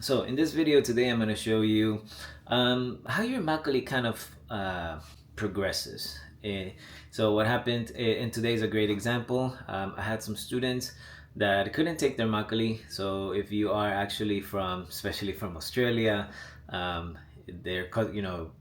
So in this video today, I'm going to show you how your makgeolli kind of progresses. So what happened in today's a great example. I had some students that couldn't take their makgeolli. So if you are actually from, especially from Australia, their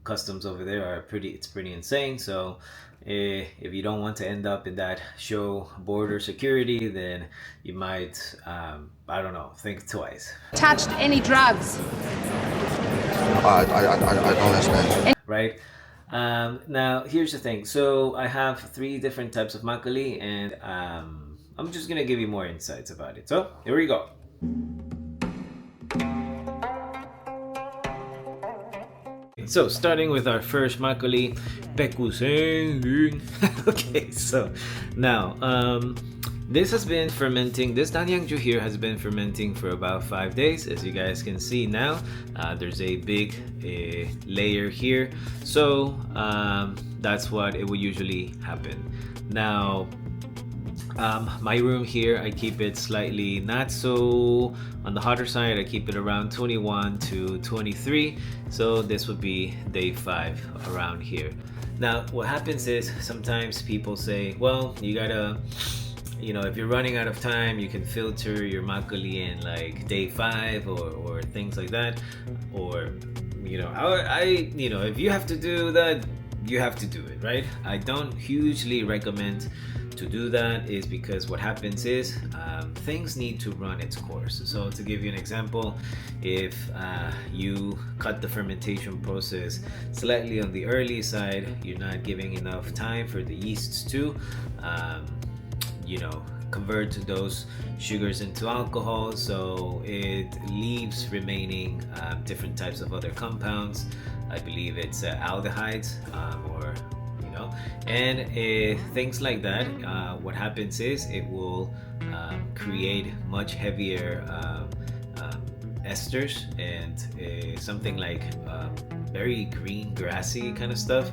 customs over there are pretty insane. So if you don't want to end up in that show border security, then you might I don't know, think twice. Touched any drugs? I don't understand. Right. Now here's the thing. So I have three different types of makgeolli, and I'm just gonna give you more insights about it. So here we go. So starting with our first makgeolli, Pekuseng. Okay, so now this has been fermenting. This Danyangju here has been fermenting for about 5 days. As you guys can see now, there's a big layer here. So that's what it would usually happen. Now my room here, I keep it slightly not so on the hotter side. I keep it around 21 to 23. So this would be day 5 around here. Now what happens is sometimes people say, well, you gotta, if you're running out of time, you can filter your makgeolli in like day 5 or things like that. Or if you have to do that, you have to do it, right? I don't hugely recommend to do that, is because what happens is things need to run its course. So to give you an example, if you cut the fermentation process slightly on the early side, you're not giving enough time for the yeasts to convert those sugars into alcohol, so it leaves remaining different types of other compounds. I believe it's aldehydes and things like that. What happens is it will create much heavier esters and something like very green grassy kind of stuff.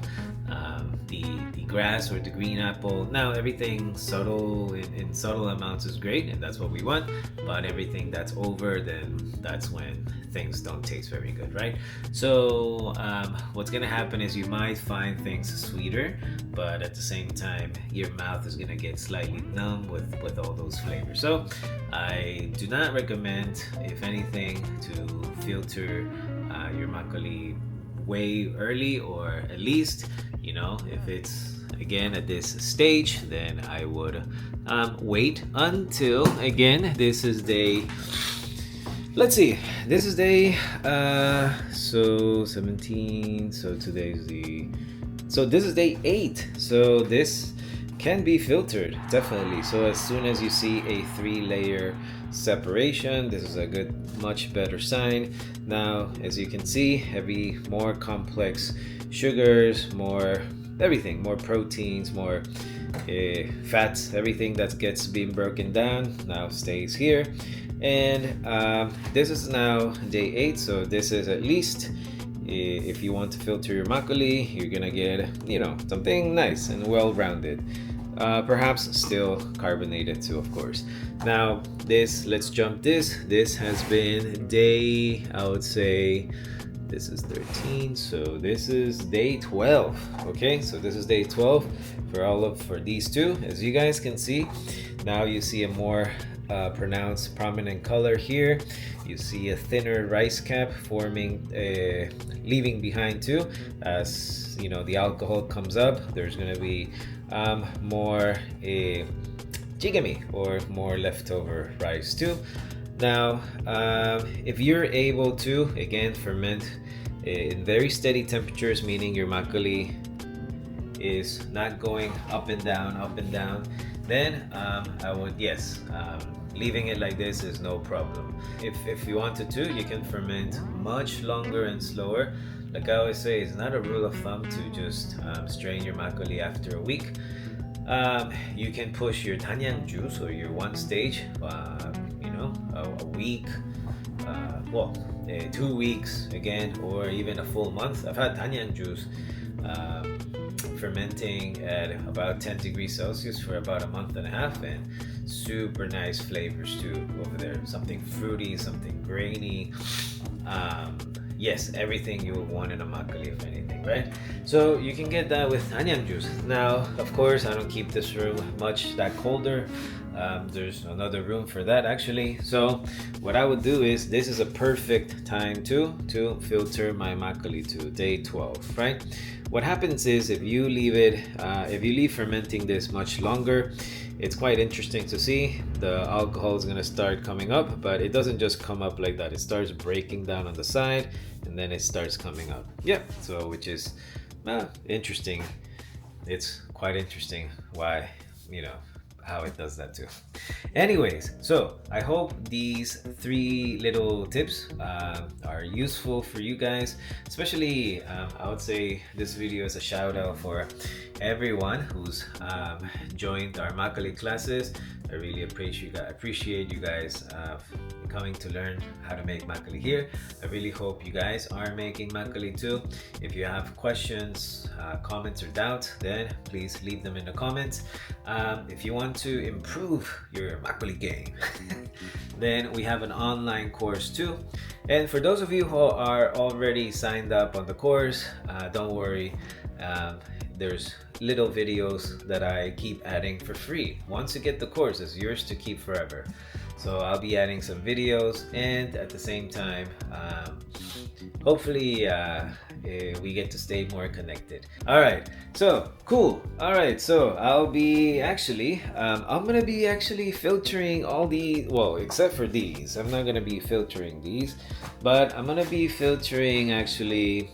The grass or the green apple. Now everything subtle in subtle amounts is great, and that's what we want, but everything that's over, then that's when things don't taste very good, right? So what's gonna happen is you might find things sweeter, but at the same time your mouth is gonna get slightly numb with all those flavors. So I do not recommend, if anything, to filter your makgeolli way early, or at least, if it's again at this stage, then I would wait until, again, this is day, let's see, this is day so 17, so today's this is day 8, so this can be filtered, definitely. So as soon as you see a 3-layer separation, this is a good, much better sign. Now as you can see, more complex sugars, more everything, more proteins, more fats, everything that gets being broken down now stays here. And this is now day 8, so this is at least, if you want to filter your makgeolli, you're gonna get something nice and well-rounded, perhaps still carbonated too, of course. Now let's jump this has been day, I would say, this is 13, so this is day 12. Okay, so this is day 12 for these two. As you guys can see, now you see a more pronounced, prominent color here. You see a thinner rice cap forming, leaving behind too. As the alcohol comes up, there's gonna be more jigami, or more leftover rice too. Now if you're able to, again, ferment in very steady temperatures, meaning your makgeolli is not going up and down, then I would, yes, leaving it like this is no problem. If you wanted to, you can ferment much longer and slower. Like I always say, it's not a rule of thumb to just strain your makgeolli after a week. You can push your Danyang juice, or your 1 stage, a week, 2 weeks again, or even a full month. I've had Danyang juice fermenting at about 10 degrees Celsius for about a month and a half, and super nice flavors too over there. Something fruity, something grainy, Yes, everything you would want in a makgeolli, if anything, right? So you can get that with anyang juice. Now, of course, I don't keep this room much that colder. There's another room for that actually. So what I would do is, this is a perfect time to filter my makgeolli to day 12, right? What happens is, if you leave fermenting this much longer, it's quite interesting to see. The alcohol is gonna start coming up, but it doesn't just come up like that. It starts breaking down on the side, and then it starts coming up. Yeah, so which is interesting. It's quite interesting why, how it does that too. Anyways, so I hope these 3 little tips are useful for you guys. Especially, I would say this video is a shout out for everyone who's joined our makgeolli classes. I really appreciate you guys coming to learn how to make makgeolli here. I really hope you guys are making makgeolli too. If you have questions, comments, or doubts, then please leave them in the comments. If you want to improve your makgeolli game, then we have an online course too. And for those of you who are already signed up on the course, don't worry. There's little videos that I keep adding for free. Once you get the course, it's yours to keep forever. So I'll be adding some videos, and at the same time, hopefully we get to stay more connected. All right, so cool. All right, so I'll be actually I'm gonna be actually filtering all the, well, except for these. I'm not gonna be filtering these, but I'm gonna be filtering actually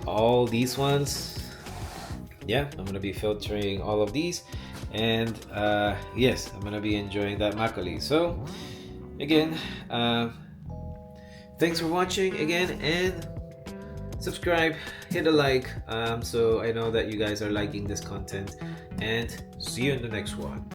all these ones. Yeah, I'm gonna be filtering all of these, and yes, I'm gonna be enjoying that makgeolli. So again, thanks for watching again, and subscribe, hit a like, so I know that you guys are liking this content, and see you in the next one.